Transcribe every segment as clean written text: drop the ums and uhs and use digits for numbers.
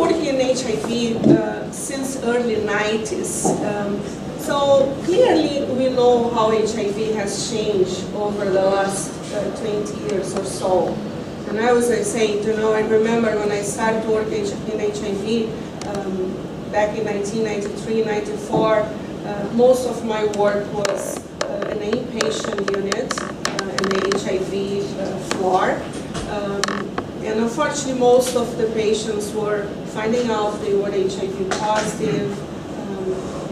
Working in HIV since early 90s. So clearly we know how HIV has changed over the last 20 years or so. And I was saying, I remember when I started working in HIV back in 1993, 94, most of my work was in the inpatient unit in the HIV floor. And unfortunately, most of the patients were finding out they were HIV positive,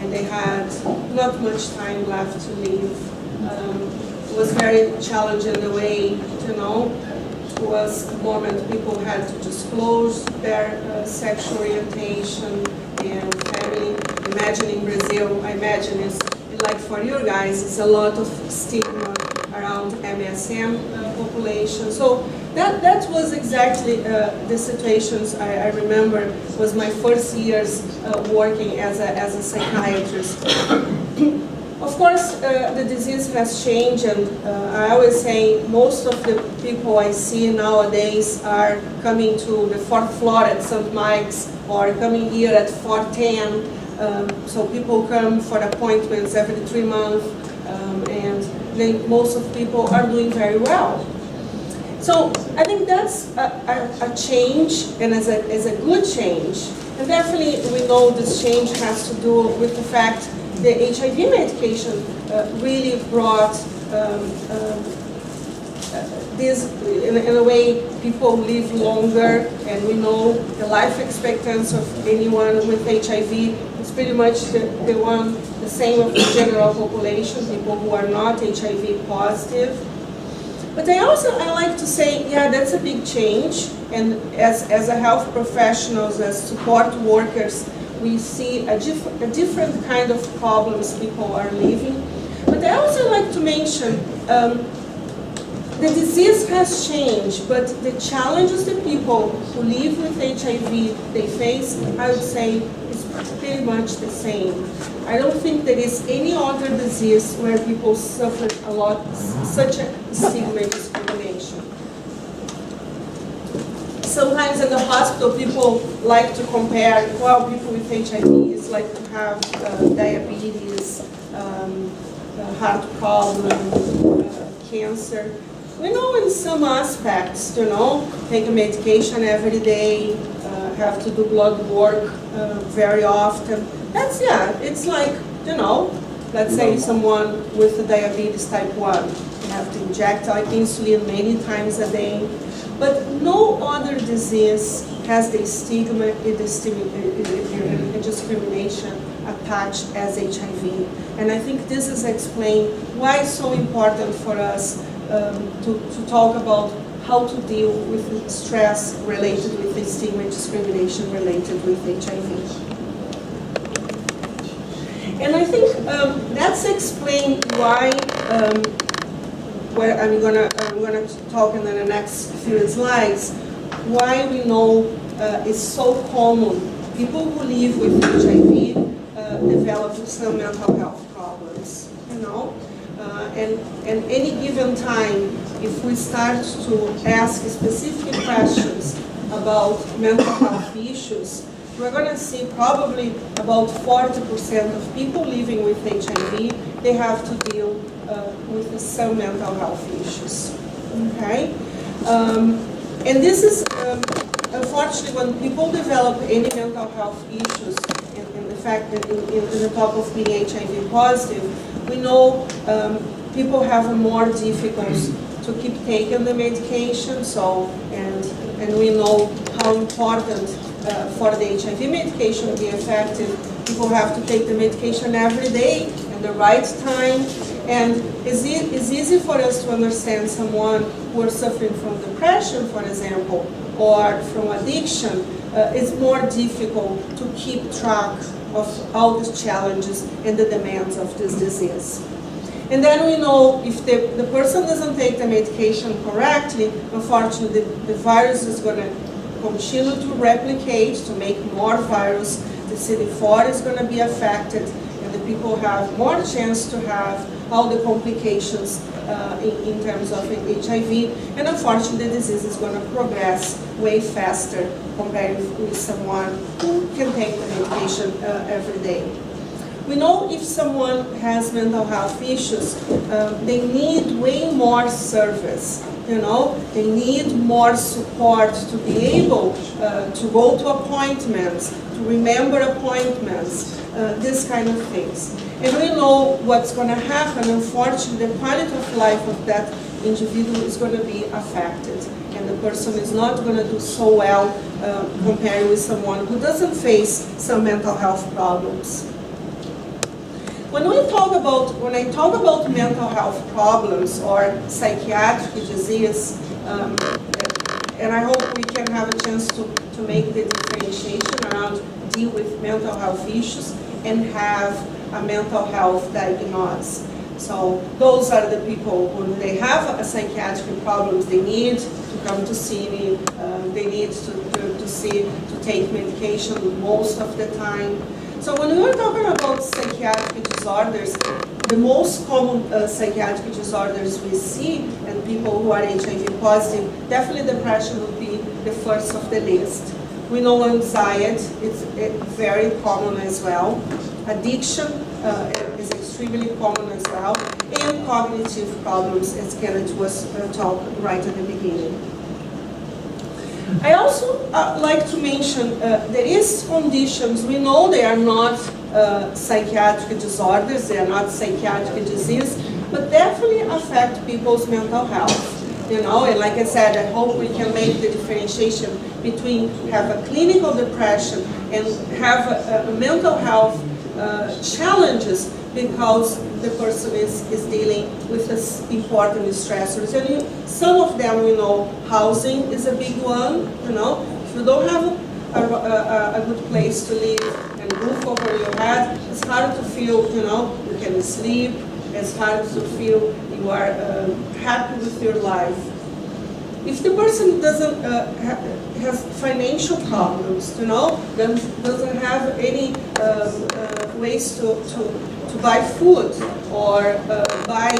and they had not much time left to live. It was very challenging in a way, it was a moment people had to disclose their sexual orientation and family. Imagine in Brazil, I imagine it's like for you guys, it's a lot of stigma around MSM population. So that was exactly the situations I remember was my first years working as a psychiatrist. Of course, the disease has changed, and I always say most of the people I see nowadays are coming to the fourth floor at St. Mike's or coming here at 410. So people come for appointments every 3 months, and most of people are doing very well. So I think that's a change, and as a good change. And definitely we know this change has to do with the fact the HIV medication really brought this, in a way, people live longer, and we know the life expectancy of anyone with HIV is pretty much the same of the general population, people who are not HIV positive. But I like to say, yeah, that's a big change, and as a health professionals, as support workers, we see a different kind of problems people are living. But I also like to mention, the disease has changed, but the challenges that people who live with HIV, they face, I would say, is pretty much the same. I don't think there is any other disease where people suffer a lot, such a stigma and discrimination. Sometimes in the hospital, people like to compare, well, people with HIV is like to have diabetes, heart problem, cancer. We know in some aspects, take a medication every day, have to do blood work very often. That's, it's like, let's say someone with diabetes type 1, you have to inject insulin many times a day. But no other disease has the stigma and discrimination attached as HIV. And I think this is explained why it's so important for us to talk about how to deal with stress related with the stigma and discrimination related with HIV. And I think that's explained why, where I'm gonna talk in the next few slides, why we know it's so common. People who live with HIV develop some mental health problems, and any given time, if we start to ask specific questions about mental health issues, we're going to see probably about 40% of people living with HIV, they have to deal with some mental health issues. Okay? And this is, unfortunately, when people develop any mental health issues, and the fact that in the top of being HIV positive, we know people have more difficulty to keep taking the medication. So, and we know how important for the HIV medication to be effective. People have to take the medication every day at the right time. And it's easy for us to understand someone who is suffering from depression, for example, or from addiction. It's more difficult to keep track of all these challenges and the demands of this disease. And then we know if the person doesn't take the medication correctly, unfortunately the virus is going to continue to replicate, to make more virus. The CD4 is going to be affected, and the people have more chance to have all the complications in terms of HIV, and unfortunately the disease is going to progress way faster compared with someone who can take the medication every day. We know if someone has mental health issues, they need way more service. They need more support to be able to go to appointments, to remember appointments, these kind of things. And we know what's going to happen. Unfortunately, the quality of life of that individual is going to be affected. And the person is not going to do so well compared with someone who doesn't face some mental health problems. When I talk about mental health problems or psychiatric disease, and I hope we can have a chance to make the differentiation around deal with mental health issues and have a mental health diagnosis. So those are the people when they have a psychiatric problems, they need to come to see me, they need to take medication most of the time. So when we are talking about psychiatric disorders, the most common psychiatric disorders we see in people who are HIV positive, definitely depression would be the first of the list. We know anxiety is very common as well. Addiction is extremely common as well. And cognitive problems, as Kenneth was talking right at the beginning. I also like to mention there is conditions, we know they are not psychiatric disorders, they are not psychiatric disease, but definitely affect people's mental health. And like I said, I hope we can make the differentiation between have a clinical depression and have a mental health challenges because the person is dealing with this important stressors. And some of them, we know, housing is a big one. If you don't have a good place to live and roof over your head, it's hard to feel, you can sleep. It's hard to feel you are happy with your life. If the person doesn't has financial problems, doesn't have any ways to buy food or buy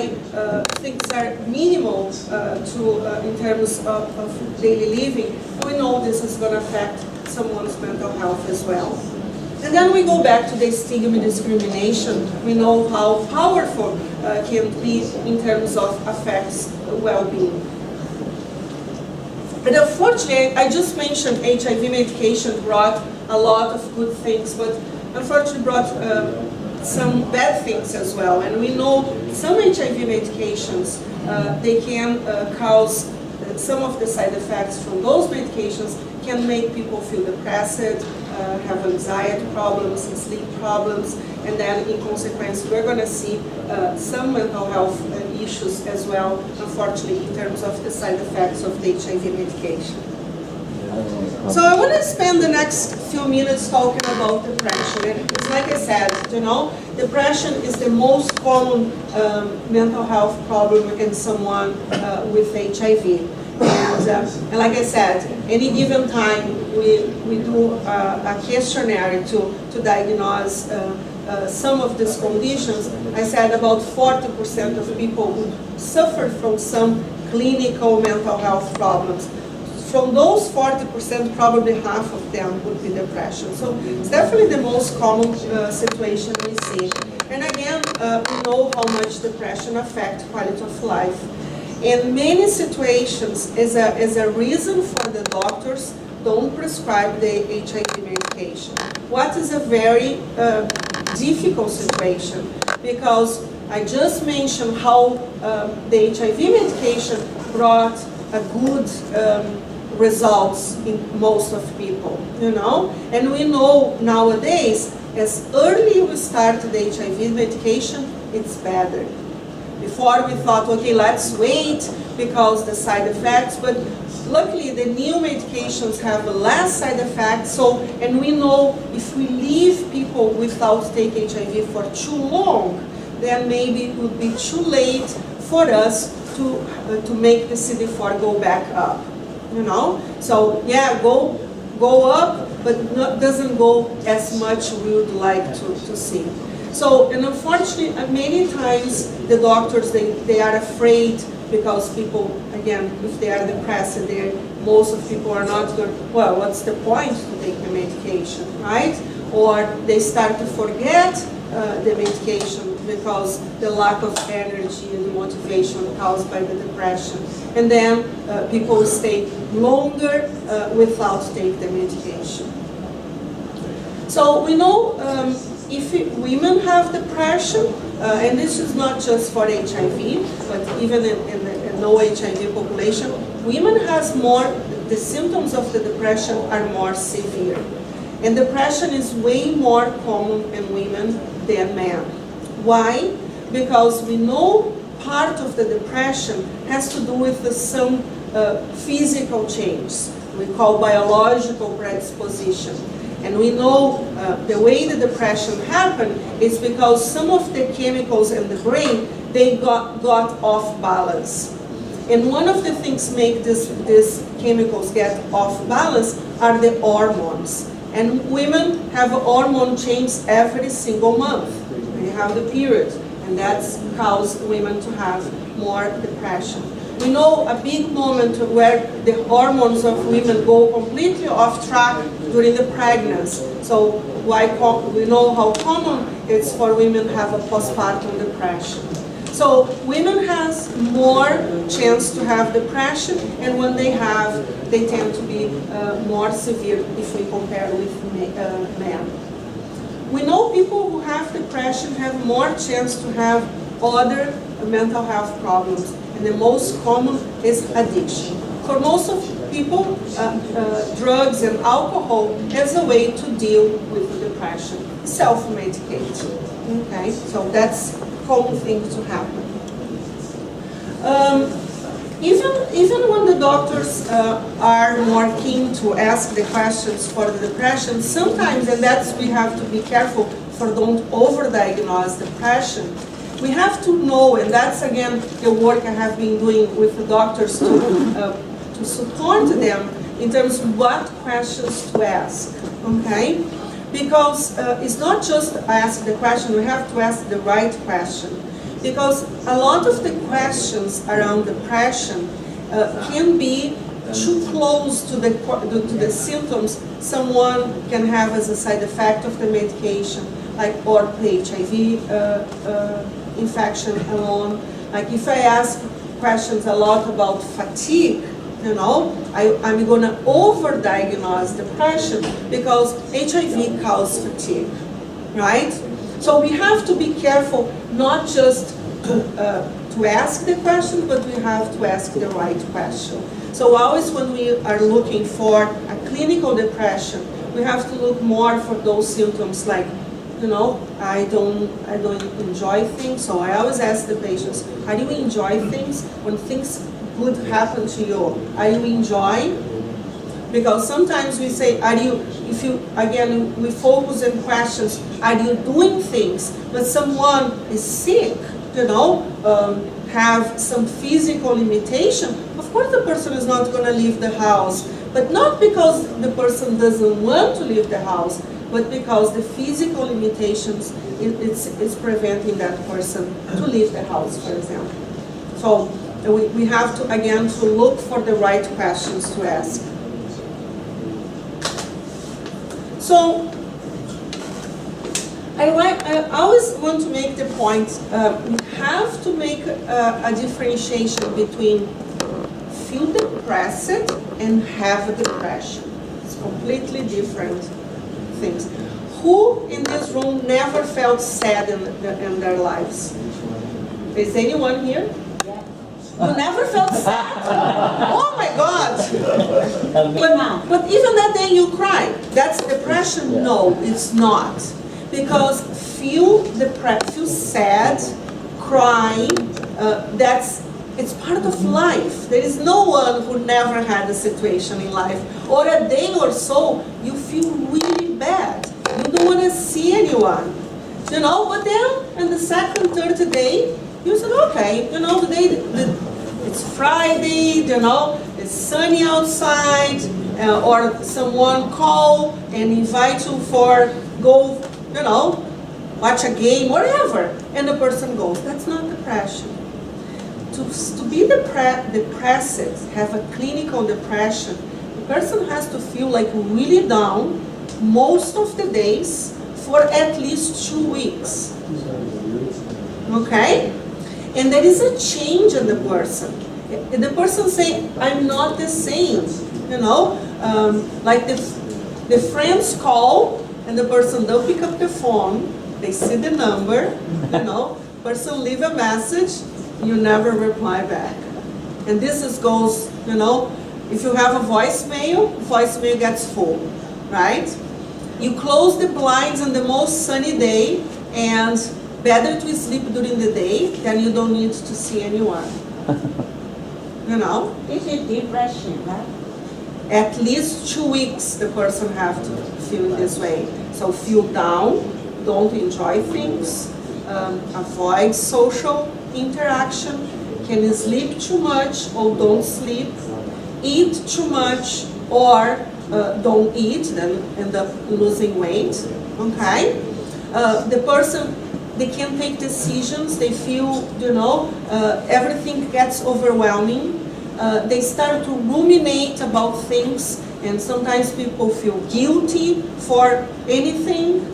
things that are minimal in terms of daily living, we know this is going to affect someone's mental health as well. And then we go back to the stigma discrimination. We know how powerful can be in terms of affects well-being. And unfortunately, I just mentioned HIV medication brought a lot of good things, but unfortunately brought some bad things as well. And we know some HIV medications, they can cause some of the side effects from those medications can make people feel depressed, have anxiety problems, sleep problems, and then in consequence we're going to see some mental health issues as well, unfortunately, in terms of the side effects of the HIV medication. So I want to spend the next few minutes talking about depression. And it's like I said, depression is the most common mental health problem in someone with HIV. And like I said, any given time we do a questionnaire to diagnose some of these conditions. I said about 40% of people would suffer from some clinical mental health problems. From those 40%, probably half of them would be depression. So it's definitely the most common situation we see. And again, we know how much depression affects quality of life. In many situations, as a reason for the doctors don't prescribe the HIV medication. What is a very difficult situation, because I just mentioned how the HIV medication brought a good results in most of people, and we know nowadays as early we start the HIV medication, it's better. Before we thought, okay, let's wait because the side effects, but luckily the new medications have less side effects. So, and we know if we leave people without taking HIV for too long, then maybe it would be too late for us to make the CD4 go back up. So yeah, go up, but doesn't go as much we would like to see. So, and unfortunately, many times the doctors, they are afraid because people, again, if they are depressed, most of people are not going, well, what's the point to take the medication, right? Or they start to forget the medication because the lack of energy and motivation caused by the depression. And then people stay longer without taking the medication. So we know if women have depression, and this is not just for HIV, but even in the no HIV population, women has more, the symptoms of the depression are more severe. And depression is way more common in women than men. Why? Because we know part of the depression has to do with some physical changes. We call biological predisposition. And we know the way the depression happened is because some of the chemicals in the brain, they got off balance. And one of the things make these chemicals get off balance are the hormones. And women have a hormone change every single month. They have the period, and that's caused women to have more depression. We know a big moment where the hormones of women go completely off track during the pregnancy. So we know how common it's for women to have a postpartum depression. So women has more chance to have depression, and when they have, they tend to be more severe if we compare with men. We know people who have depression have more chance to have other mental health problems, and the most common is addiction. For most of people, drugs and alcohol is a way to deal with the depression, self-medicate. Okay, so that's common thing to happen. Even when the doctors are more keen to ask the questions for the depression, sometimes, and that's we have to be careful for don't overdiagnose depression. We have to know, and that's again the work I have been doing with the doctors to support them in terms of what questions to ask. Okay. Because it's not just ask the question, we have to ask the right question. Because a lot of the questions around depression can be too close to the symptoms someone can have as a side effect of the medication, like or the HIV infection alone. Like if I ask questions a lot about fatigue, you know, I'm going to overdiagnose depression because HIV causes fatigue, right? So we have to be careful not just to ask the question, but we have to ask the right question. So always when we are looking for a clinical depression, we have to look more for those symptoms like, you know, I don't enjoy things. So I always ask the patients, how do you enjoy things when things good happen to you? Are you enjoying? Because sometimes we say, again, we focus on questions, are you doing things? But someone is sick, you know, have some physical limitation, of course the person is not going to leave the house. But not because the person doesn't want to leave the house, but because the physical limitations is preventing that person to leave the house, for example. So we have to, again, to look for the right questions to ask. So I always want to make the point, we have to make a differentiation between feel depressed and have a depression. It's completely different things. Who in this room never felt sad in their lives? Is anyone here? You never felt sad? Oh my God! But even that day you cry. That's depression? No, it's not. Because feel depressed, feel sad, cry, it's part of life. There is no one who never had a situation in life. Or a day or so, you feel really bad. You don't want to see anyone. You know, but then in the second, third day, you said, okay, you know, it's Friday, you know, it's sunny outside, or someone call and invite you for go, you know, watch a game, whatever, and the person goes. That's not depression. To be depressed, have a clinical depression, the person has to feel like really down most of the days for at least 2 weeks. Okay? And there is a change in the person. And the person say, I'm not the same. You know, like the friends call and the person don't pick up the phone, they see the number, you know, person leave a message, you never reply back. And this goes, you know, if you have a voicemail gets full, right? You close the blinds on the most sunny day, and better to sleep during the day than you don't need to see anyone. You know? This is depression, right? At least 2 weeks the person have to feel this way. So feel down, don't enjoy things, avoid social interaction, can sleep too much or don't sleep, eat too much or don't eat, then end up losing weight, okay? The person, they can't take decisions, they feel, you know, everything gets overwhelming. They start to ruminate about things, and sometimes people feel guilty for anything.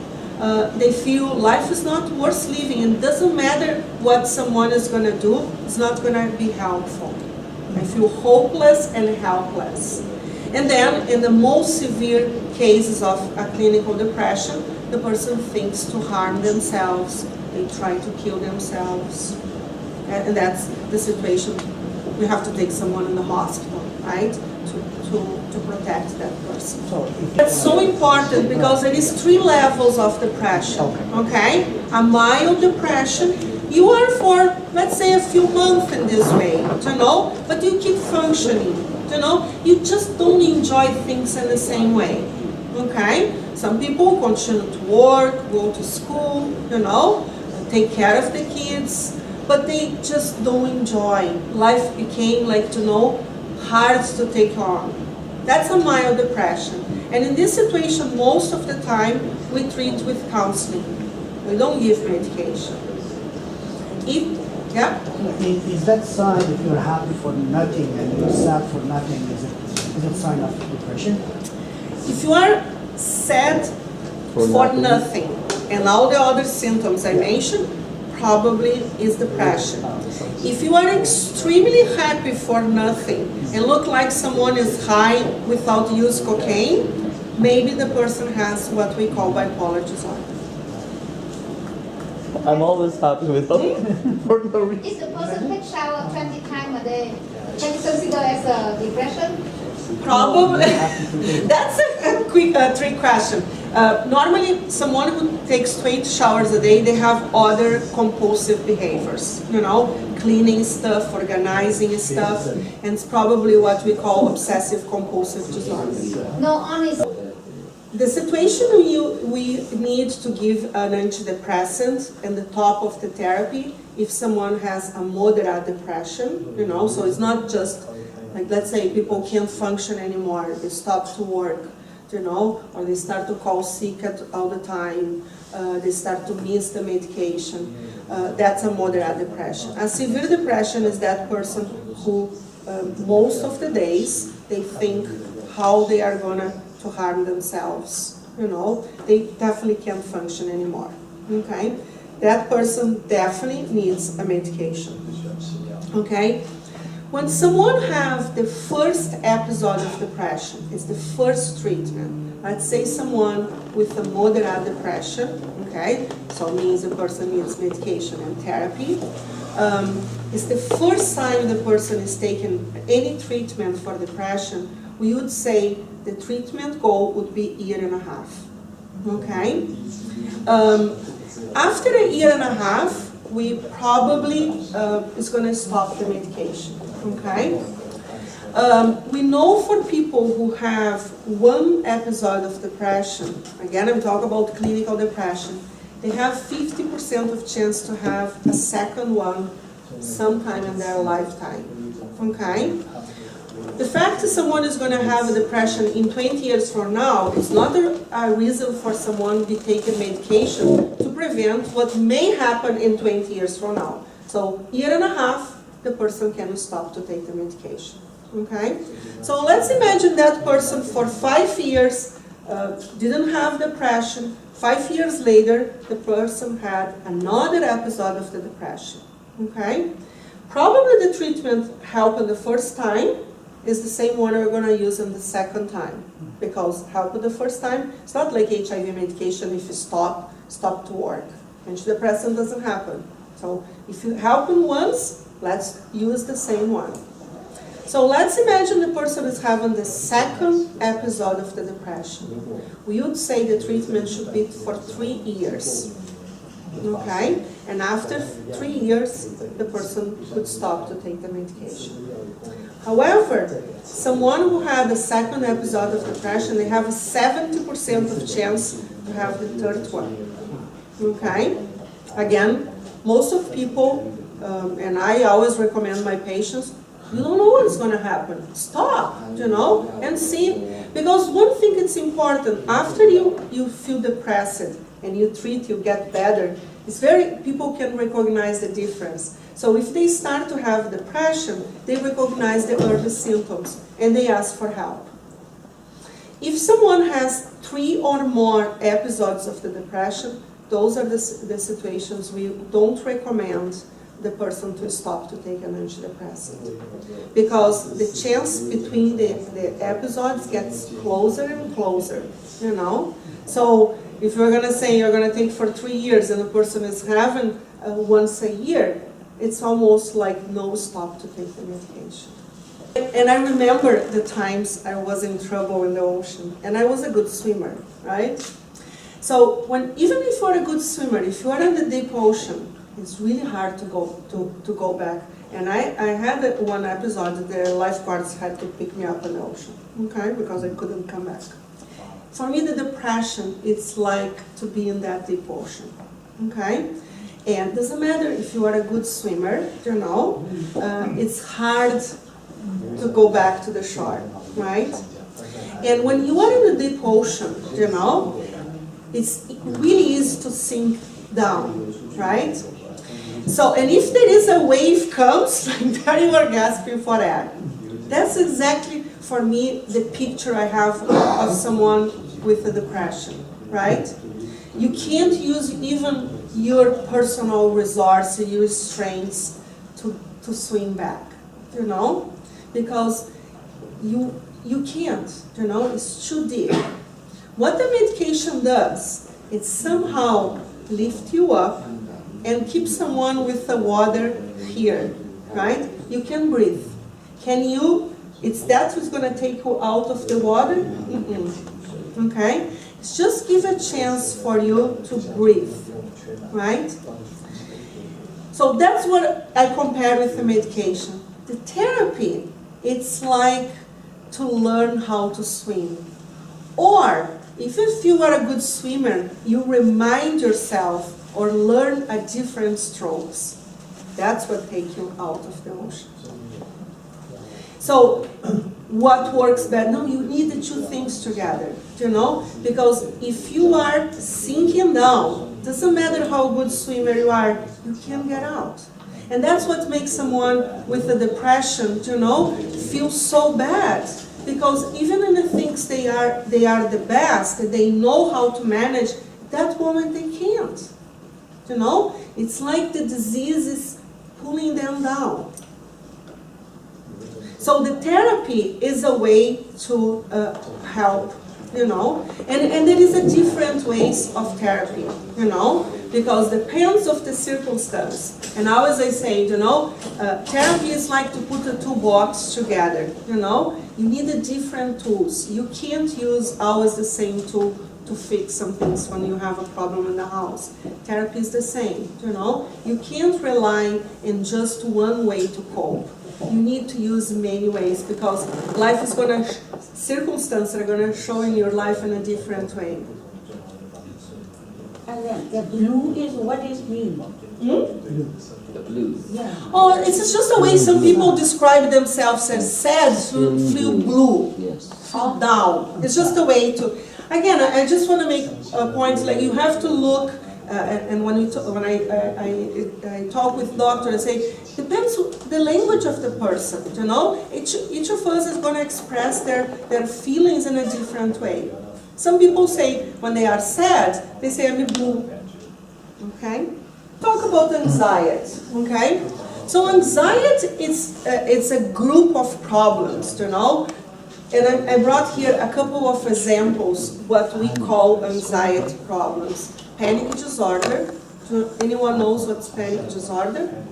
They feel life is not worth living, and it doesn't matter what someone is going to do, it's not going to be helpful. They feel hopeless and helpless. And then, in the most severe cases of a clinical depression, the person thinks to harm themselves, they try to kill themselves. And that's the situation. We have to take someone in the hospital, right, to protect that person. That's so important because there is 3 levels of depression, okay? A mild depression, you are for, let's say, a few months in this way, you know, but you keep functioning, you know, you just don't enjoy things in the same way, okay? Some people continue to work, go to school, you know, take care of the kids, but they just don't enjoy. Life became, like, you know, hard to take on. That's a mild depression. And in this situation, most of the time, we treat with counseling. We don't give medication. Is that sign if you're happy for nothing and you're sad for nothing, is it a sign of depression? If you are sad for nothing and all the other symptoms I mentioned, probably is depression. If you are extremely happy for nothing and look like someone is high without use cocaine, maybe the person has what we call bipolar disorder. I'm always happy without for no reason. If the person takes shower 20 times a day, can you consider as a depression? Probably. That's a quick trick question. Normally, someone who takes 20 showers a day, they have other compulsive behaviors. You know, cleaning stuff, organizing stuff, and it's probably what we call obsessive compulsive disorder. No, honest. The situation we need to give an antidepressant at the top of the therapy if someone has a moderate depression, you know, so it's not just like, let's say people can't function anymore, they stop to work, you know, or they start to call sick all the time, they start to miss the medication. That's a moderate depression. A severe depression is that person who most of the days they think how they are gonna to harm themselves, you know, they definitely can't function anymore, okay? That person definitely needs a medication, okay? When someone has the first episode of depression, it's the first treatment. Let's say someone with a moderate depression, okay, so it means the person needs medication and therapy. It's the first time the person is taking any treatment for depression, we would say the treatment goal would be 1.5 years, okay? After 1.5 years, we probably is going to stop the medication, okay? We know for people who have one episode of depression, again I'm talking about clinical depression, they have 50% of chance to have a second one sometime in their lifetime, okay? the fact that someone is going to have a depression in 20 years from now is not a reason for someone to be taking medication to prevent what may happen in 20 years from now. So, year and a half, the person can stop to take the medication. Okay? So let's imagine that person for 5 years didn't have depression. 5 years later, the person had another episode of the depression. Okay? Probably the treatment helped the first time is the same one we're going to use in the second time. Because help the first time, it's not like HIV medication if you stop to work. Antidepressant doesn't happen. So if you help them once, let's use the same one. So let's imagine the person is having the second episode of the depression. We would say the treatment should be for 3 years. Okay? And after 3 years, the person could stop to take the medication. However, someone who had a second episode of depression, they have a 70% of chance to have the third one. Okay? Again, most of people, and I always recommend my patients, you don't know what's going to happen. Stop, and see. Because one thing it's important, after you feel depressed and you treat, you get better, people can recognize the difference. So if they start to have depression, they recognize the early symptoms and they ask for help. If someone has 3 or more episodes of the depression, those are the situations we don't recommend the person to stop to take an antidepressant. Because the chance between the episodes gets closer and closer, So if you're going to say you're going to take for 3 years and the person is having once a year, it's almost like no stop to take the medication. And I remember the times I was in trouble in the ocean, and I was a good swimmer, right? So even if you're a good swimmer, if you are in the deep ocean, it's really hard to go back. And I had one episode that the lifeguards had to pick me up in the ocean, okay, because I couldn't come back. For me, the depression, it's like to be in that deep ocean, okay? And it doesn't matter if you are a good swimmer, it's hard to go back to the shore, right? And when you are in the deep ocean, it's really easy to sink down, right? So, and if there is a wave comes, like there you are gasping for air. That's exactly, for me, the picture I have of someone with a depression, right? You can't use even your personal resource, your strengths to swim back, because you can't, it's too deep. What the medication does, it somehow lifts you up and keep someone with the water here, right? You can breathe. It's that who's going to take you out of the water? Okay? It's just give a chance for you to breathe, right? So that's what I compare with the medication. The therapy, it's like to learn how to swim. Or, if you are a good swimmer, you remind yourself or learn a different strokes. That's what takes you out of the ocean. So, what works better? No, you need the two things together, because if you are sinking down, doesn't matter how good swimmer you are, you can't get out. And that's what makes someone with a depression, feel so bad. Because even in the things they are the best, they know how to manage, that moment they can't. It's like the disease is pulling them down. So the therapy is a way to help, and there is a different ways of therapy, because depends of the circumstance. And always I say, therapy is like to put the two boxes together, You need different tools. You can't use always the same tool to fix some things when you have a problem in the house. Therapy is the same, You can't rely in just one way to cope. You need to use many ways because life is circumstances are going to show in your life in a different way. And then the blue is what is mean? The blues. Yeah. Oh, it's just the way some people describe themselves as sad, feel blue, Yes. feel down. It's just a way to, again, I just want to make a point, like you have to look, and when I talk with doctors, I say, depends the language of the person, you know? Each of us is going to express their feelings in a different way. Some people say, when they are sad, they say, I'm blue, okay? Talk about anxiety, okay? So anxiety it's a group of problems, you know? And I brought here a couple of examples, what we call anxiety problems. Panic disorder. Anyone knows what's panic disorder?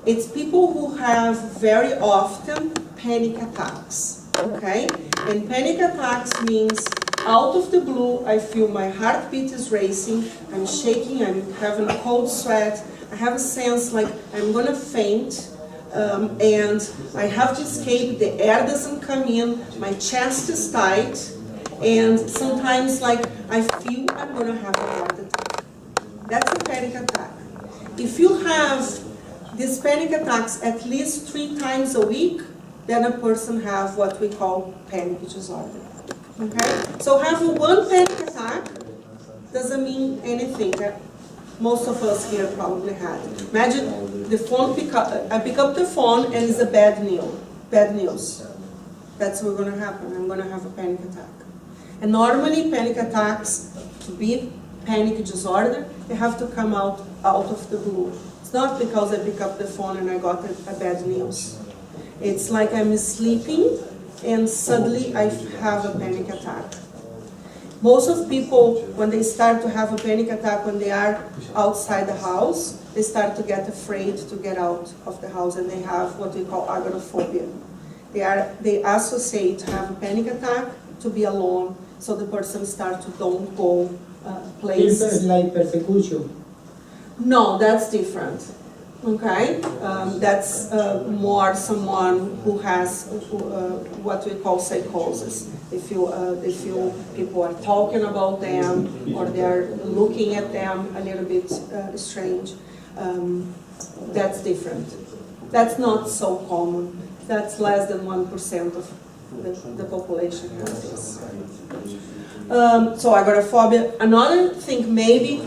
It's people who have very often panic attacks, okay? And panic attacks means out of the blue, I feel my heartbeat is racing, I'm shaking, I'm having a cold sweat, I have a sense like I'm gonna faint, and I have to escape, the air doesn't come in, my chest is tight, and sometimes like I feel I'm gonna have a heart attack. That's a panic attack. If you have these panic attacks at least 3 times a week, then a person has what we call panic disorder. Okay? So having one panic attack doesn't mean anything. That most of us here probably had. Imagine the phone I pick up the phone and it's a bad news. That's what's going to happen. I'm going to have a panic attack. And normally panic attacks, to be panic disorder, they have to come out of the blue. It's not because I pick up the phone and I got a bad news. It's like I'm sleeping and suddenly I have a panic attack. Most of people, when they start to have a panic attack when they are outside the house, they start to get afraid to get out of the house and they have what we call agoraphobia. They associate to have a panic attack to be alone, so the person starts to don't go places. It's like persecution. No, that's different. Okay, that's more someone who has what we call psychosis. They feel people are talking about them or they are looking at them a little bit strange. That's different. That's not so common. That's less than 1% of the population has this. So agoraphobia. Another thing maybe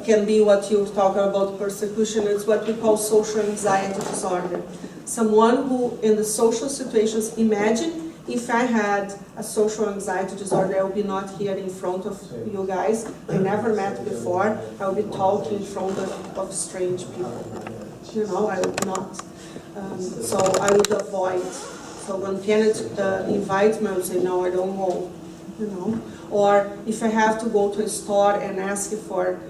can be what you talk about persecution. It's what we call social anxiety disorder. Someone who in the social situations, imagine if I had a social anxiety disorder, I would be not here in front of you guys. I never met before. I would be talking in front of strange people. You know, I would not. So I would avoid. So when Kenneth invites me, I would say, no, I don't go. You know, or if I have to go to a store and ask for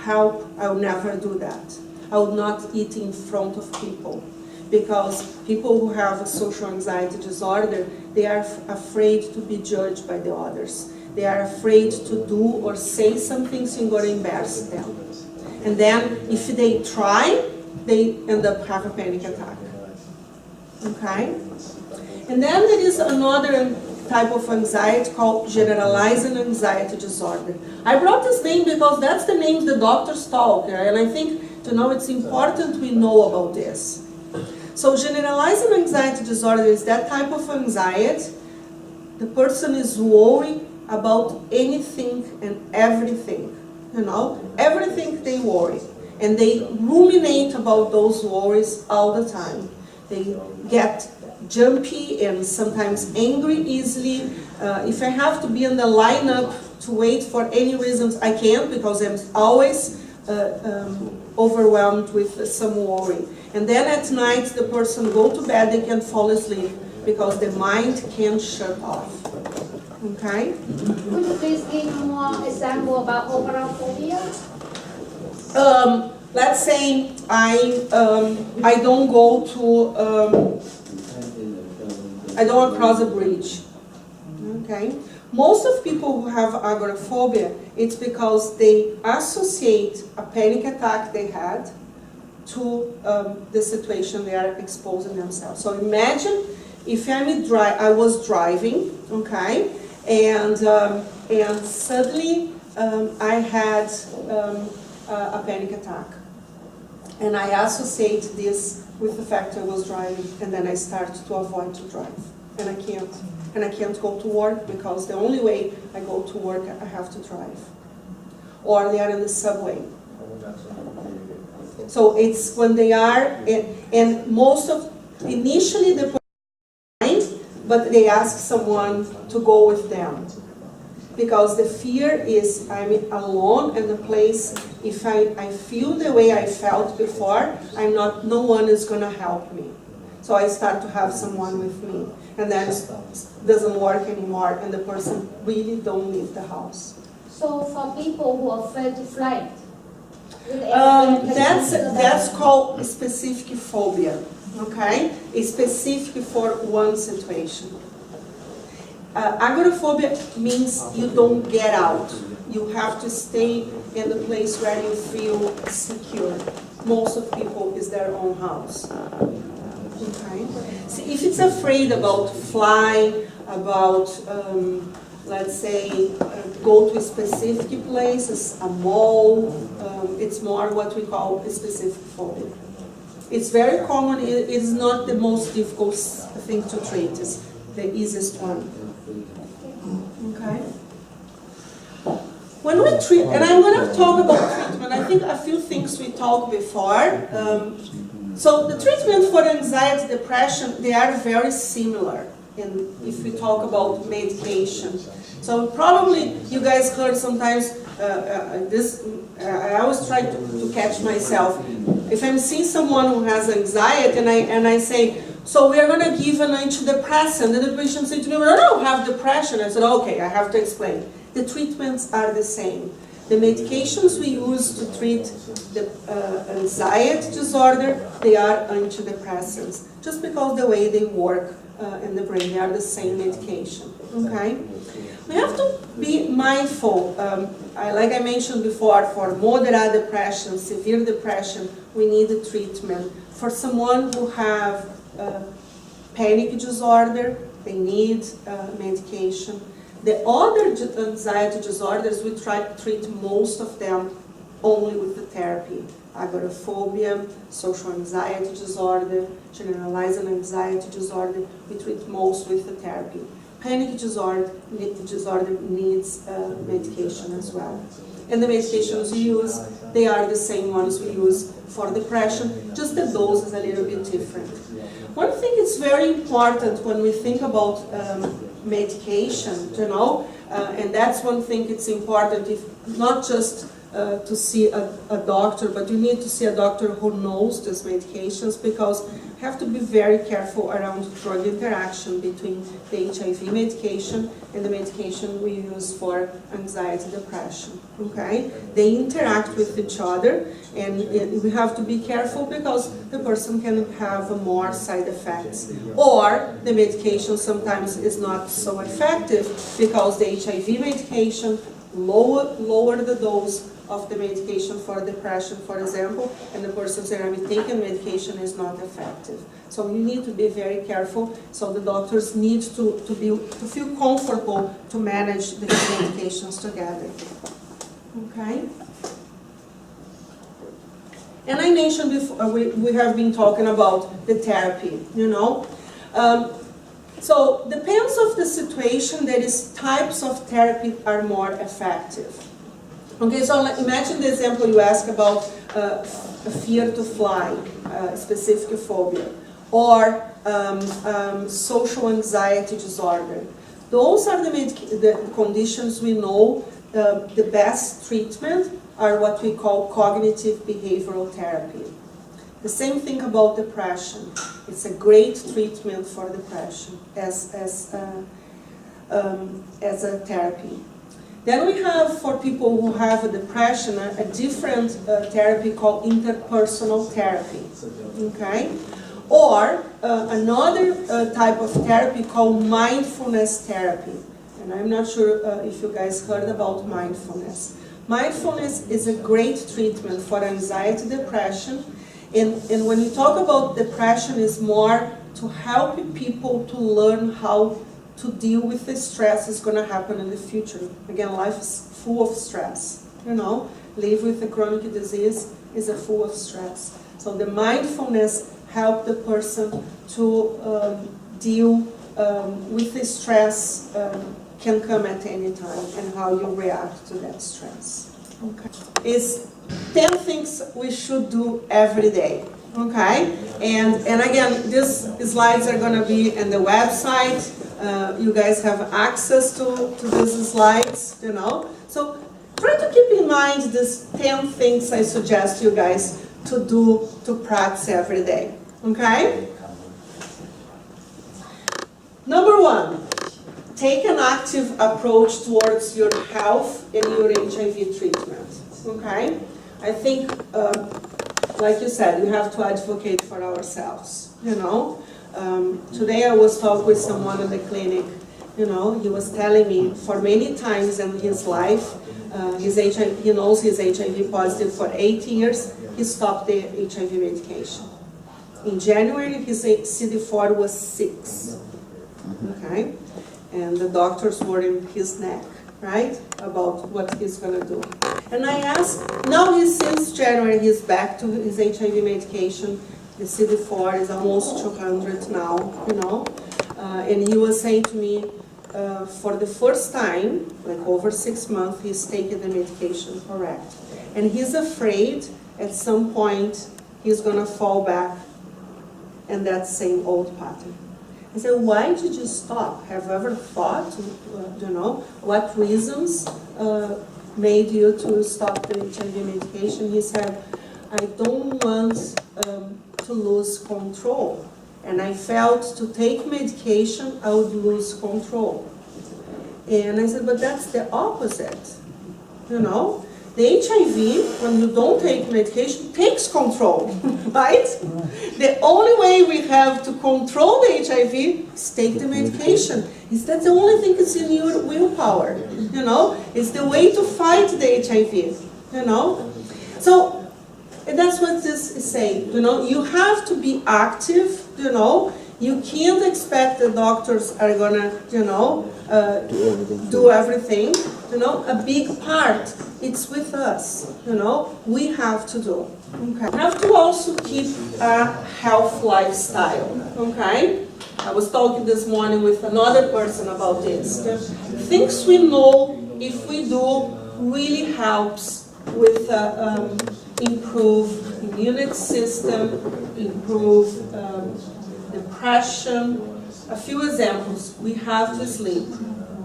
help, I will never do that. I will not eat in front of people, because people who have a social anxiety disorder, they are afraid to be judged by the others. They are afraid to do or say something so going to embarrass them. And then if they try, they end up having a panic attack. Okay? And then there is another type of anxiety called generalized anxiety disorder. I brought this name because that's the name the doctors talk, and I think it's important we know about this. So generalized anxiety disorder is that type of anxiety. The person is worried about anything and everything, everything they worry, and they ruminate about those worries all the time. They get jumpy and sometimes angry easily. If I have to be in the lineup to wait for any reasons, I can't, because I'm always overwhelmed with some worry. And then at night, the person go to bed, they can fall asleep because the mind can't shut off. Okay? Could you please give more example about agoraphobia? Let's say I don't go to I don't cross a bridge. Okay? Most of people who have agoraphobia, it's because they associate a panic attack they had to the situation they are exposing themselves. So imagine if I was driving, okay, And suddenly I had a panic attack. And I associate this with the fact I was driving, and then I start to avoid to drive. And I can't go to work because the only way I go to work, I have to drive. Or they are in the subway. So it's when they are, and most of, initially the person, but they ask someone to go with them. Because the fear is I'm alone in the place, if I feel the way I felt before, no one is gonna help me. So I start to have someone with me. And then it doesn't work anymore and the person really don't leave the house. So for people who are afraid to fly, that's called specific phobia, okay? It's specific for one situation. Agoraphobia means you don't get out. You have to stay in the place where you feel secure. Most of people is their own house. Okay? So if it's afraid about fly, about let's say go to specific places, a mall, it's more what we call a specific phobia. It's very common. It is not the most difficult thing to treat. It's the easiest one. Okay. When we treat, and I'm going to talk about treatment, I think a few things we talked before. So the treatment for anxiety, depression, they are very similar. And if we talk about medication, so probably you guys heard sometimes I always try to catch myself. If I'm seeing someone who has anxiety and I say, so we are going to give an antidepressant, and the patient said to me, well, I don't have depression. I said, okay, I have to explain. The treatments are the same. The medications we use to treat the anxiety disorder, they are antidepressants, just because the way they work in the brain, they are the same medication, okay? We have to be mindful, like I mentioned before, for moderate depression, severe depression, we need a treatment. For someone who have panic disorder, they need medication. The other anxiety disorders, we try to treat most of them only with the therapy. Agoraphobia, social anxiety disorder, generalized anxiety disorder, we treat most with the therapy. Panic disorder needs medication as well. And the medications we use, they are the same ones we use for depression, just the dose is a little bit different. One thing that's very important when we think about medication, you know, and that's one thing it's important, if not just to see a doctor, but you need to see a doctor who knows these medications, because you have to be very careful around drug interaction between the HIV medication and the medication we use for anxiety depression, okay? They interact with each other, and we have to be careful because the person can have more side effects. Or the medication sometimes is not so effective because the HIV medication lower the dose of the medication for depression, for example, and the person says, I'm taking medication is not effective. So you need to be very careful. So the doctors need to feel comfortable to manage the medications together. Okay? And I mentioned before, we have been talking about the therapy, you know. So depends of the situation, there is types of therapy are more effective. Okay, so imagine the example you asked about a fear to fly, specific phobia, or social anxiety disorder. Those are the conditions we know the best treatment are what we call cognitive behavioral therapy. The same thing about depression. It's a great treatment for depression as a therapy. Then we have, for people who have a depression, a different therapy called interpersonal therapy, okay? Or another type of therapy called mindfulness therapy. And I'm not sure if you guys heard about mindfulness. Mindfulness is a great treatment for anxiety, depression, and when you talk about depression, it's more to help people to learn how to deal with the stress that's going to happen in the future. Again, life is full of stress. You know, live with a chronic disease is a full of stress. So the mindfulness helps the person to deal with the stress can come at any time, and how you react to that stress. Okay. Is 10 things we should do every day. Okay, and again, these slides are going to be in the website. You guys have access to these slides, you know. So try to keep in mind these 10 things I suggest you guys to do, to practice every day. Okay? Number 1, take an active approach towards your health and your HIV treatment. Okay? I think, like you said, we have to advocate for ourselves, you know. Today I was talking with someone in the clinic, you know, he was telling me for many times in his life, he knows he's HIV positive for 8 years, he stopped the HIV medication. In January, his CD4 was 6, okay? And the doctors were in his neck, right, about what he's going to do. And I asked, now since January, he's back to his HIV medication. The CD4 is almost 200 now, you know. And he was saying to me, for the first time, like over 6 months, he's taking the medication correct. And he's afraid at some point he's going to fall back in that same old pattern. I said, why did you stop? Have you ever thought, you know, what reasons made you to stop the HIV medication? He said, I don't want to lose control. And I felt to take medication, I would lose control. And I said, but that's the opposite, you know? The HIV, when you don't take medication, takes control, right? The only way we have to control the HIV is take the medication. Is that the only thing that's in your willpower, you know? It's the way to fight the HIV, you know? So, and that's what this is saying, you know? You have to be active, you know? You can't expect the doctors are gonna, you know, do everything. You know, a big part, it's with us, you know, we have to do. Okay. We have to also keep a health lifestyle, okay? I was talking this morning with another person about this. Things we know, if we do, really helps with improve immune system, improve depression. A few examples. We have to sleep,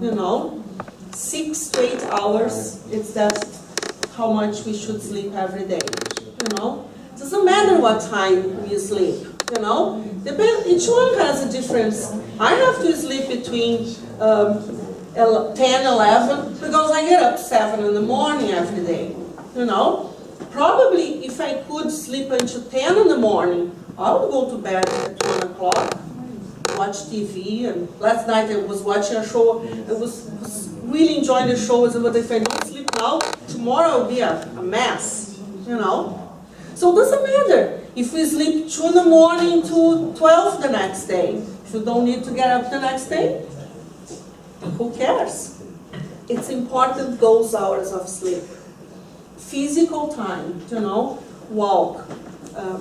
you know. 6 to 8 hours, it's that how much we should sleep every day, you know. Doesn't matter what time we sleep, you know. Each one has a difference. I have to sleep between 10, 11, because I get up 7 in the morning every day, you know. Probably if I could sleep until 10 in the morning, I would go to bed at 1 o'clock, watch TV, and last night I was watching a show, I was really enjoying the show, but if I don't sleep now, tomorrow will be a mess, you know. So it doesn't matter if we sleep 2 in the morning to 12 the next day. If you don't need to get up the next day, who cares? It's important those hours of sleep. Physical time, you know, walk.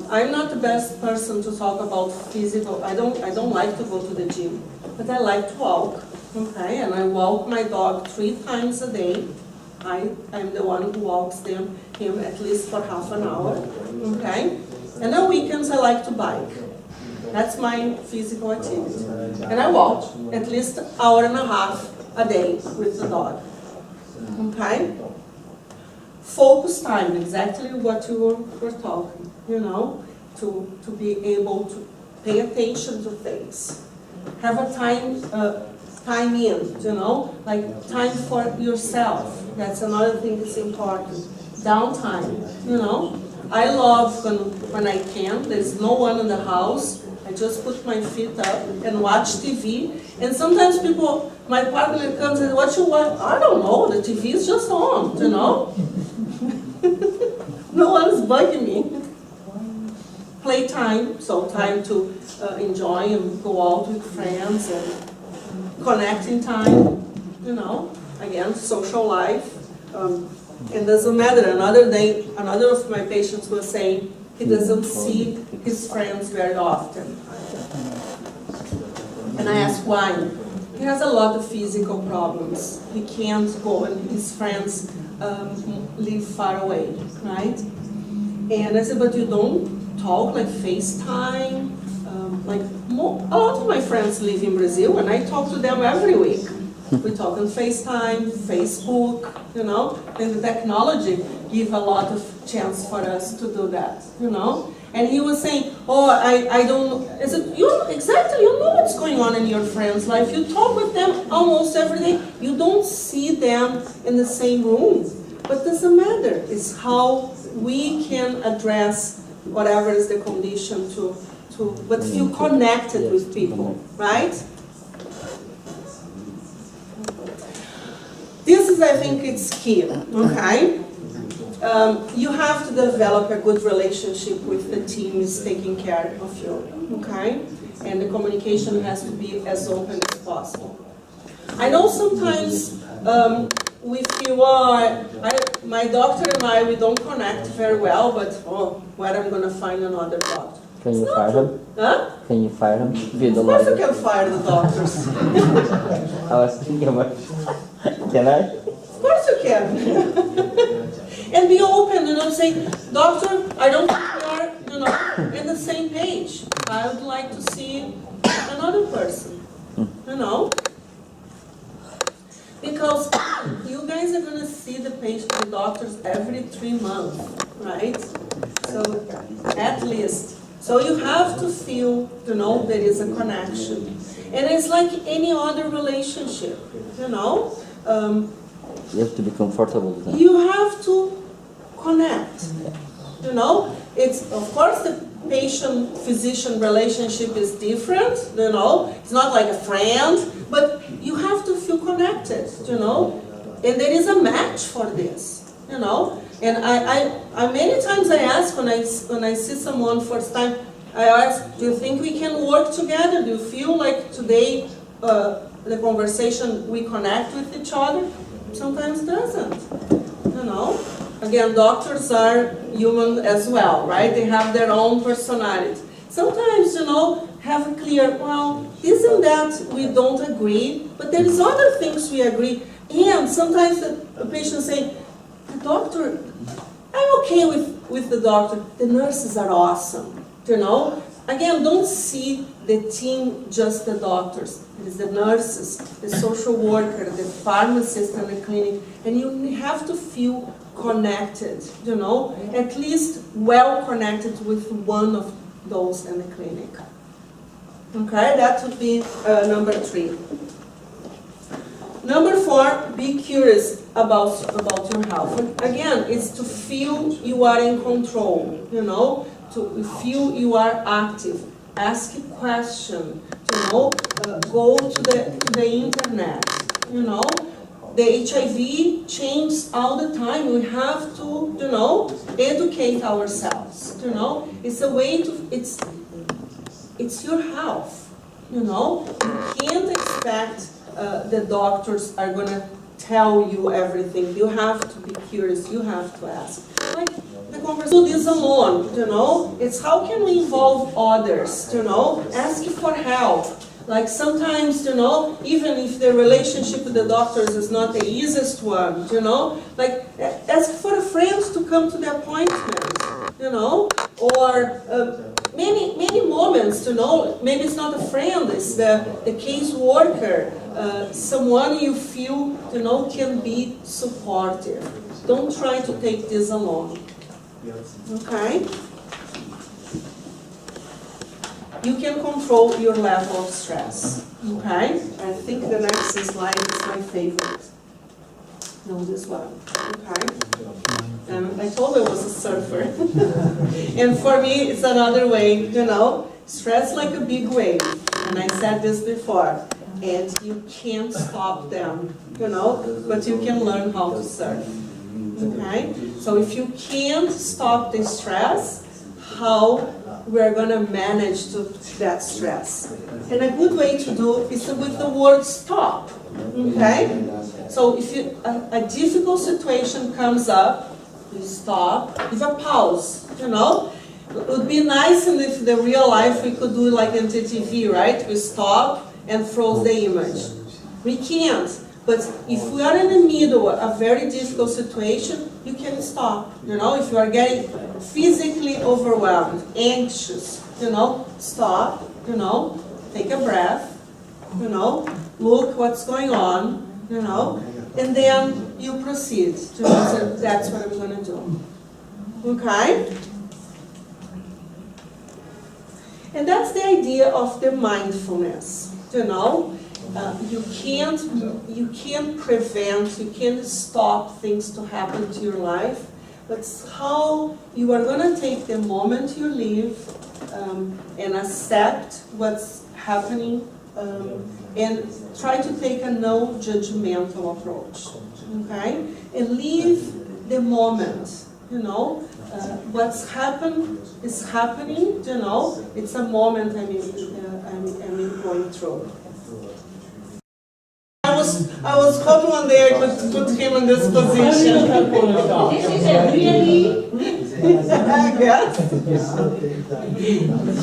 I'm not the best person to talk about physical. I don't like to go to the gym, but I like to walk. Okay, and I walk my dog 3 times a day. I'm the one who walks him at least for half an hour. Okay, and on weekends I like to bike. That's my physical activity, and I walk at least an hour and a half a day with the dog. Okay. Focus time, exactly what you were talking, you know, to be able to pay attention to things. Have a time in, you know, like time for yourself. That's another thing that's important. Downtime, you know. I love when I can, there's no one in the house, I just put my feet up and watch TV. And sometimes people, my partner comes and what you watch? I don't know, the TV is just on, you know. No one's bugging me. Playtime, so time to enjoy and go out with friends and connecting time, you know, again, social life. It doesn't matter. Another day, another of my patients was saying he doesn't see his friends very often. And I asked why. He has a lot of physical problems. He can't go, and his friends live far away, right? And I said, but you don't talk like FaceTime? A lot of my friends live in Brazil, and I talk to them every week. We talk on FaceTime, Facebook, you know, and the technology give a lot of chance for us to do that, you know. And he was saying, oh, I don't, I said, you know what's going on in your friends' life. You talk with them almost every day. You don't see them in the same room. But it doesn't matter. It's how we can address whatever is the condition but feel connected with people, right? This is, I think, it's key, okay? You have to develop a good relationship with the team is taking care of you, okay? And the communication has to be as open as possible. I know sometimes we feel, my doctor and I, we don't connect very well, but where I'm gonna find another doctor. Can you fire him? Huh? Can you fire him? Of course you can fire the doctors. I was thinking about, can I? Of course you can. And be open, you know, say, doctor, I don't think we are, you know, in the same page. I would like to see another person, you know. Because you guys are going to see the patient, the doctors every 3 months, right? So at least. So you have to feel, you know, there is a connection. And it's like any other relationship, you know. You have to be comfortable with that. You have to connect, you know. It's, of course, the patient-physician relationship is different, you know. It's not like a friend, but you have to feel connected, you know. And there is a match for this, you know. And I many times I ask when I see someone first time, I ask, do you think we can work together? Do you feel like today the conversation we connect with each other? Sometimes doesn't, you know. Again, doctors are human as well, right? They have their own personality. Sometimes, you know, have a clear, well, isn't that we don't agree, but there is other things we agree. And sometimes the patient say, the doctor, I'm okay with the doctor. The nurses are awesome, you know. Again, don't see the team just the doctors. It is the nurses, the social worker, the pharmacist in the clinic, and you have to feel connected, you know, at least well connected with one of those in the clinic. Okay, that would be number 3. Number 4, be curious about your health. Again, it's to feel you are in control, you know, to feel you are active. Ask a question, you know, go to the internet, you know. The HIV changes all the time. We have to, you know, educate ourselves, you know. It's a way to, it's your health, you know. You can't expect the doctors are going to tell you everything. You have to be curious. You have to ask. Like the conversation do this alone, you know. It's how can we involve others, you know. Ask for help. Like sometimes, you know, even if the relationship with the doctors is not the easiest one, you know, like ask for a friend to come to the appointment, you know, or many moments, you know, maybe it's not a friend, it's the case worker, someone you feel, you know, can be supportive. Don't try to take this alone, okay? You can control your level of stress, okay? I think the next slide is my favorite. No, this one, okay? And I told I was a surfer. And for me, it's another way, you know, stress like a big wave. And I said this before, and you can't stop them, you know, but you can learn how to surf, okay? So if you can't stop the stress, how we're going to manage that stress. And a good way to do it is with the word stop. Okay? So if a difficult situation comes up, you stop, give a pause, you know? It would be nice and if the real life we could do like in TV, right? We stop and froze the image. We can't. But if we are in the middle of a very difficult situation, you can stop. You know, if you are getting physically overwhelmed, anxious, you know, stop, you know, take a breath, you know, look what's going on, you know, and then you proceed. So that's what I'm going to do. Okay? And that's the idea of the mindfulness, you know. You can't prevent, you can't stop things to happen to your life, but how you are going to take the moment you live and accept what's happening and try to take a no judgmental approach, okay? And live the moment, you know. What's happened is happening, you know. It's a moment I'm going through. I was hoping one day I could put him in this position. This is a really... Yes.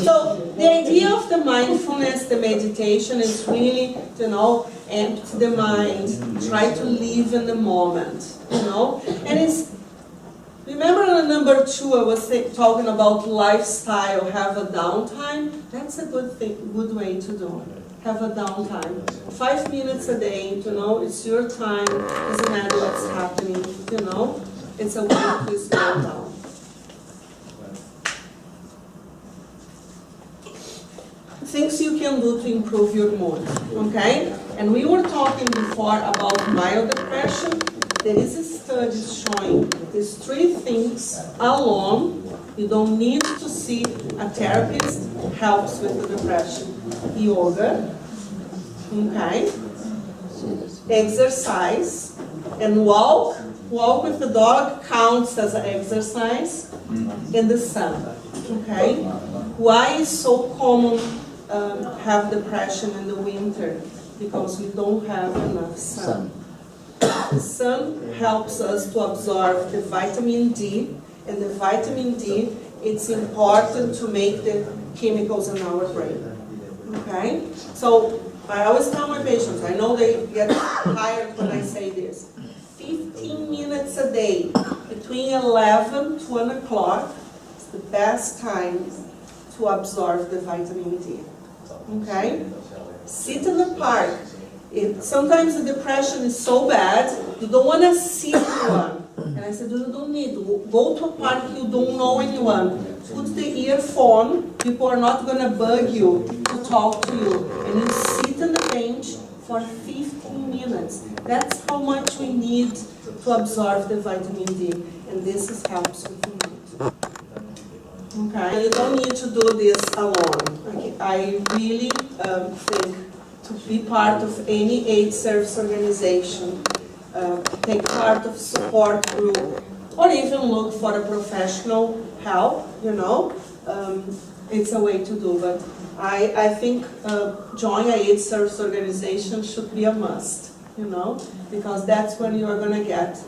So the idea of the mindfulness, the meditation is really, you know, empty the mind, try to live in the moment, you know. And it's, remember on number 2 I was talking about lifestyle, have a downtime? That's a good way to do it. Have a downtime. 5 minutes a day, you know, it's your time, doesn't matter what's happening, you know. It's a way to slow down. Things you can do to improve your mood, okay? And we were talking before about mild depression. There is a study showing these 3 things alone. You don't need to see a therapist, helps with the depression. Yoga, okay? Exercise, and walk with the dog counts as an exercise, in the sun, okay? Why is so common have depression in the winter? Because we don't have enough sun. The sun helps us to absorb the vitamin D, and the vitamin D, it's important to make the chemicals in our brain. Okay? So I always tell my patients, I know they get tired when I say this, 15 minutes a day, between 11 to 1 o'clock, is the best time to absorb the vitamin D. Okay? Sit in the park. Sometimes the depression is so bad, you don't want to see anyone. And I said, you don't need to. Go to a park, you don't know anyone. Put the earphone, people are not going to bug you to talk to you. And you sit on the bench for 15 minutes. That's how much we need to absorb the vitamin D. And this helps with the mood. Okay? You don't need to do this alone. Okay? I really think to be part of any AIDS service organization, take part of support group, or even look for a professional help, you know, it's a way to do. But I think join a AIDS service organization should be a must, you know, because that's when you are going to get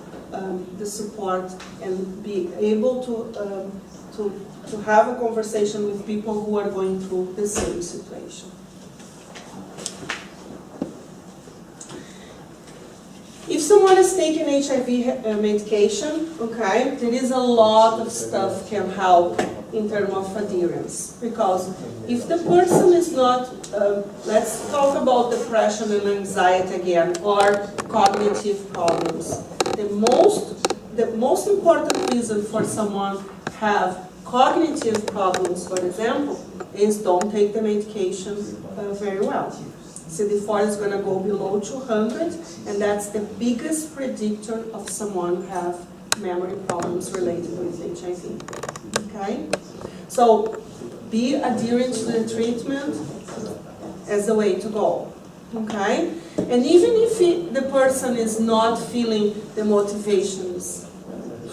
the support and be able to have a conversation with people who are going through the same situation. If someone is taking HIV medication, okay, there is a lot of stuff can help in terms of adherence. Because if the person is not, let's talk about depression and anxiety again, or cognitive problems. The most important reason for someone have cognitive problems, for example, is don't take the medication very well. CD4 is going to go below 200, and that's the biggest predictor of someone have memory problems related with HIV. Okay? So, be adherent to the treatment as the way to go. Okay? And even if the person is not feeling the motivations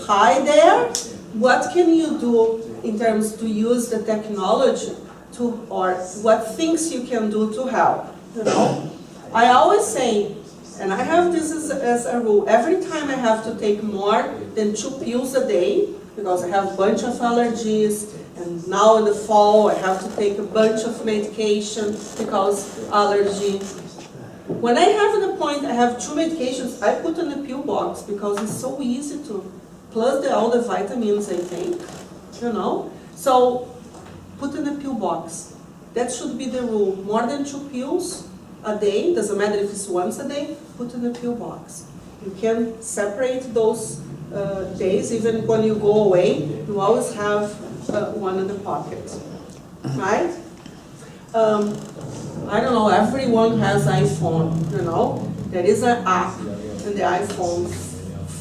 high there, what can you do in terms to use the technology to, or what things you can do to help, you know? I always say, and I have this as a rule, every time I have to take more than 2 pills a day, because I have a bunch of allergies, and now in the fall I have to take a bunch of medication because allergy. When I have an appointment, I have 2 medications, I put in the pill box because it's so easy to, plus all the vitamins I take, you know? So, put in the pill box. That should be the rule. More than 2 pills a day, doesn't matter if it's once a day, put in the pill box. You can separate those days, even when you go away, you always have one in the pocket, right? I don't know, everyone has iPhone, you know? There is an app in the iPhone,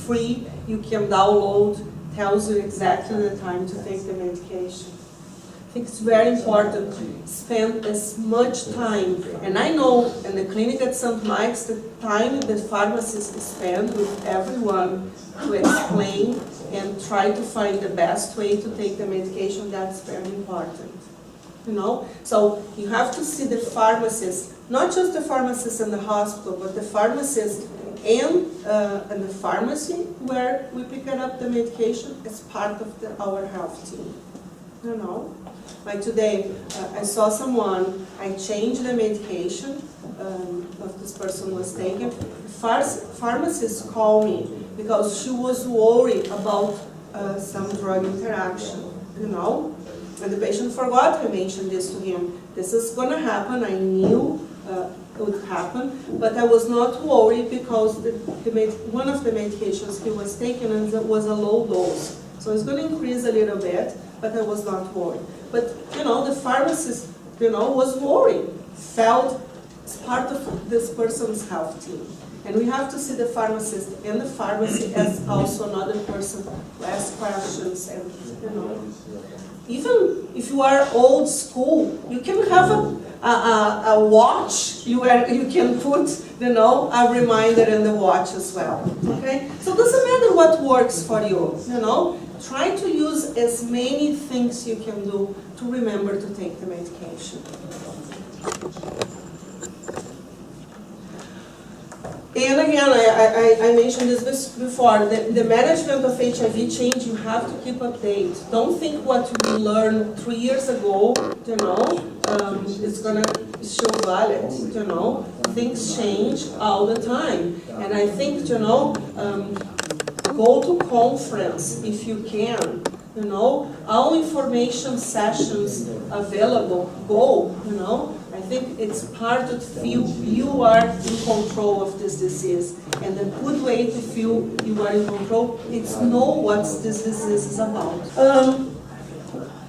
free, you can download, tells you exactly the time to take the medication. I think it's very important to spend as much time, and I know in the clinic at St. Mike's, the time the pharmacists spend with everyone to explain and try to find the best way to take the medication, that's very important. You know, so you have to see the pharmacist, not just the pharmacist in the hospital, but the pharmacist and the pharmacy where we pick up the medication as part of our health team. You know, like today, I saw someone, I changed the medication of this person was taking. Pharmacist called me because she was worried about some drug interaction, you know. And the patient forgot I mentioned this to him. This is going to happen. I knew it would happen, but I was not worried because one of the medications he was taking was a low dose. So it's going to increase a little bit, but I was not worried. But, you know, the pharmacist, you know, was worried, felt it's part of this person's health team. And we have to see the pharmacist and the pharmacy as also another person who asks questions and, you know. Even if you are old school, you can have a watch where you can put, you know, a reminder in the watch as well. Okay? So it doesn't matter what works for you, you know. Try to use as many things you can do to remember to take the medication. And again, I mentioned this before, the management of HIV change, you have to keep updated. Don't think what you learned 3 years ago, you know, is going to still valid, you know. Things change all the time. And I think, you know, go to conference if you can, you know. All information sessions available, go, you know. I think it's part of you are in control of this disease. And the good way to feel you are in control is know what this disease is about.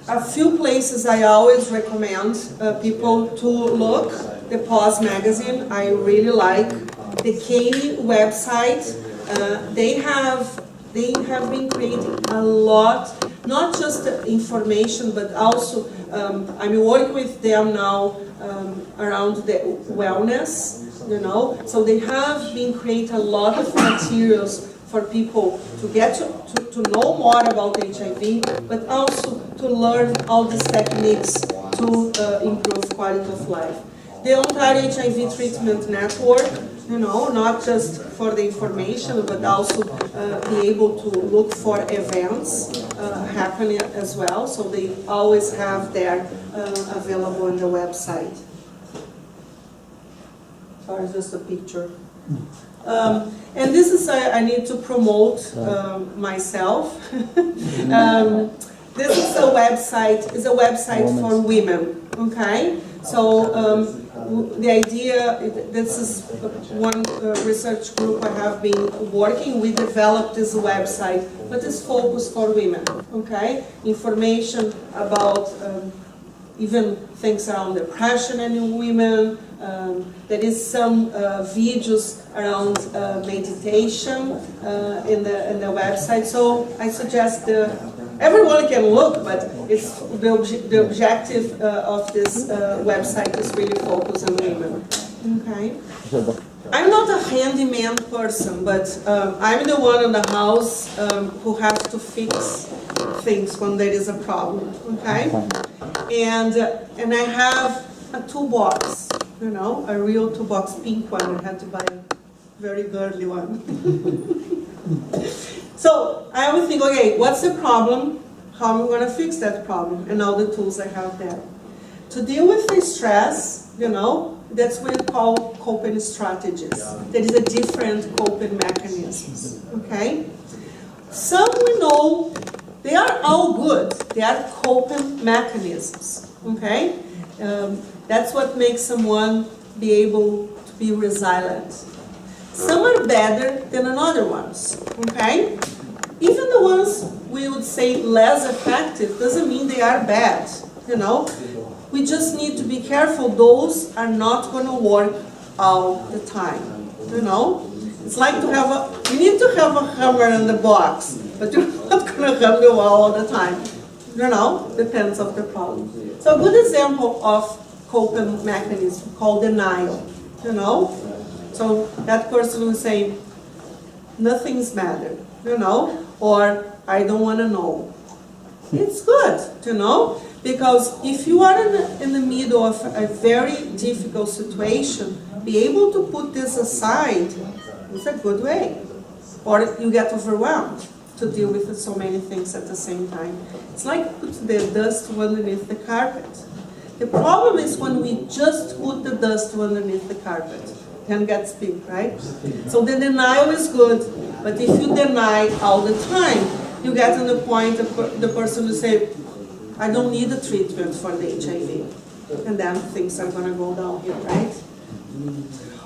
A few places I always recommend people to look. The POS magazine, I really like. The Katie website, they have been creating a lot, not just information, but also I'm working with them now around the wellness, you know. So they have been creating a lot of materials for people to get to know more about HIV, but also to learn all these techniques to improve quality of life. The Ontario HIV Treatment Network, you know, not just for the information, but also be able to look for events happening as well. So they always have there available on the website. Sorry, just a picture. And this is, I need to promote myself. This is a website for women, okay? So the idea, this is one research group I have been working. We developed this website, but it's focused for women, okay? Information about even things around depression in women. There is some videos around meditation in the website. So I suggest everyone can look, but it's the objective of this website is really focused on women. Okay. I'm not a handyman person, but I'm the one in the house who have to fix things when there is a problem, okay? And I have a toolbox, you know, a real toolbox, pink one. I had to buy a very girly one. So I always think, okay, what's the problem? How am I going to fix that problem? And all the tools I have there. To deal with the stress, you know, that's what we call coping strategies. There is a different coping mechanisms, okay? Some we know, they are all good. They are coping mechanisms, okay? That's what makes someone be able to be resilient. Some are better than other ones, okay? Even the ones we would say less effective doesn't mean they are bad, you know? We just need to be careful. Those are not going to work all the time, you know? It's like to have you need to have a hammer in the box, but you're not going to have the wall all the time. You know, depends on the problem. So a good example of coping mechanism called denial, you know? So that person will say, nothing's matter, you know? Or, I don't want to know. It's good, you know? Because if you are in the middle of a very difficult situation, be able to put this aside is a good way. Or you get overwhelmed to deal with so many things at the same time. It's like put the dust underneath the carpet. The problem is when we just put the dust underneath the carpet. Then gets big, right? So the denial is good, but if you deny all the time, you get to the point of the person will say, I don't need a treatment for the HIV. And then things are going to go downhill, right?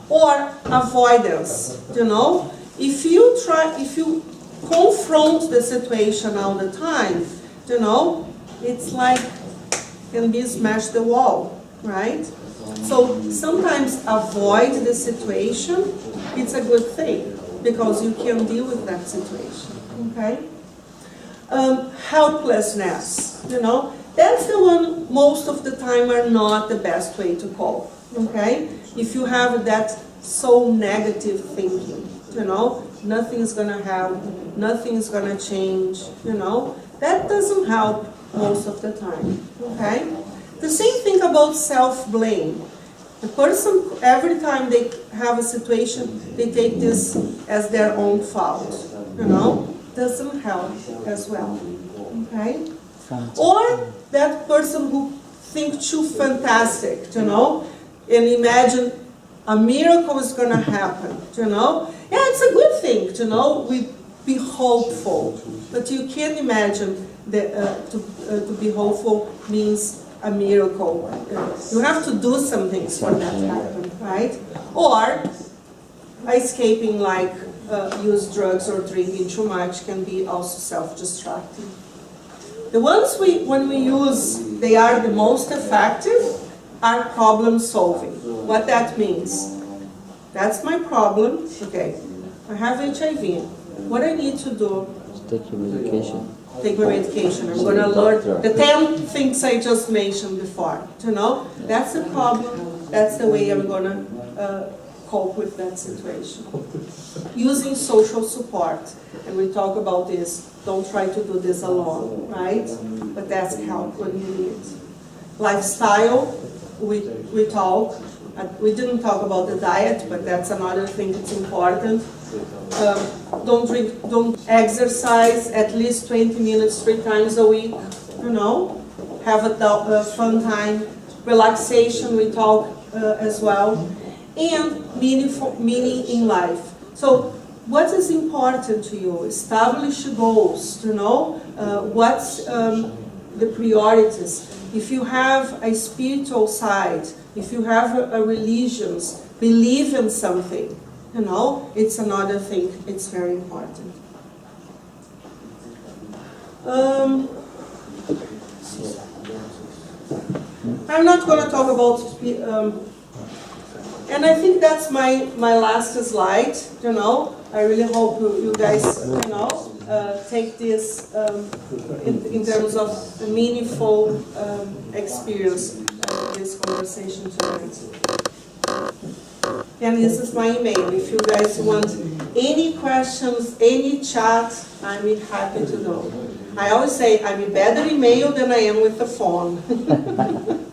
Or avoidance, you know? If you confront the situation all the time, you know, it's like can be smash the wall, right? So sometimes avoid the situation, it's a good thing because you can deal with that situation, okay? Helplessness, you know, that's the one most of the time are not the best way to cope, okay? If you have that so negative thinking, you know, nothing's gonna help, nothing's gonna change, you know, that doesn't help most of the time, okay? The same thing about self-blame. The person, every time they have a situation, they take this as their own fault, you know? Doesn't help as well, okay? Or that person who thinks too fantastic, you know? And imagine a miracle is gonna happen, you know? Yeah, it's a good thing, you know? We be hopeful, but you can't imagine that to be hopeful means a miracle. You have to do some things for that to happen, right? Or escaping, like use drugs or drinking too much, can be also self-destructive. The ones when we use, they are the most effective, are problem solving. What that means? That's my problem. Okay, I have HIV. What I need to do? Take your medication. Take my medication. I'm going to learn the 10 things I just mentioned before. You know, that's the problem. That's the way I'm going to cope with that situation. Using social support, and we talk about this. Don't try to do this alone, right? But that's help when you need. Lifestyle, we talk. We didn't talk about the diet, but that's another thing that's important. Don't exercise at least 20 minutes 3 times a week, you know. Have a fun time. Relaxation, we talk as well. And meaning in life. So what is important to you? Establish goals, you know. What's the priorities? If you have a spiritual side, if you have a religion, believe in something, you know, it's another thing, it's very important. I'm not going to talk about, and I think that's my last slide, you know. I really hope you guys, you know, take this in terms of a meaningful experience this conversation tonight. And this is my email. If you guys want any questions, any chat, I'm happy to do. I always say I'm a better email than I am with the phone.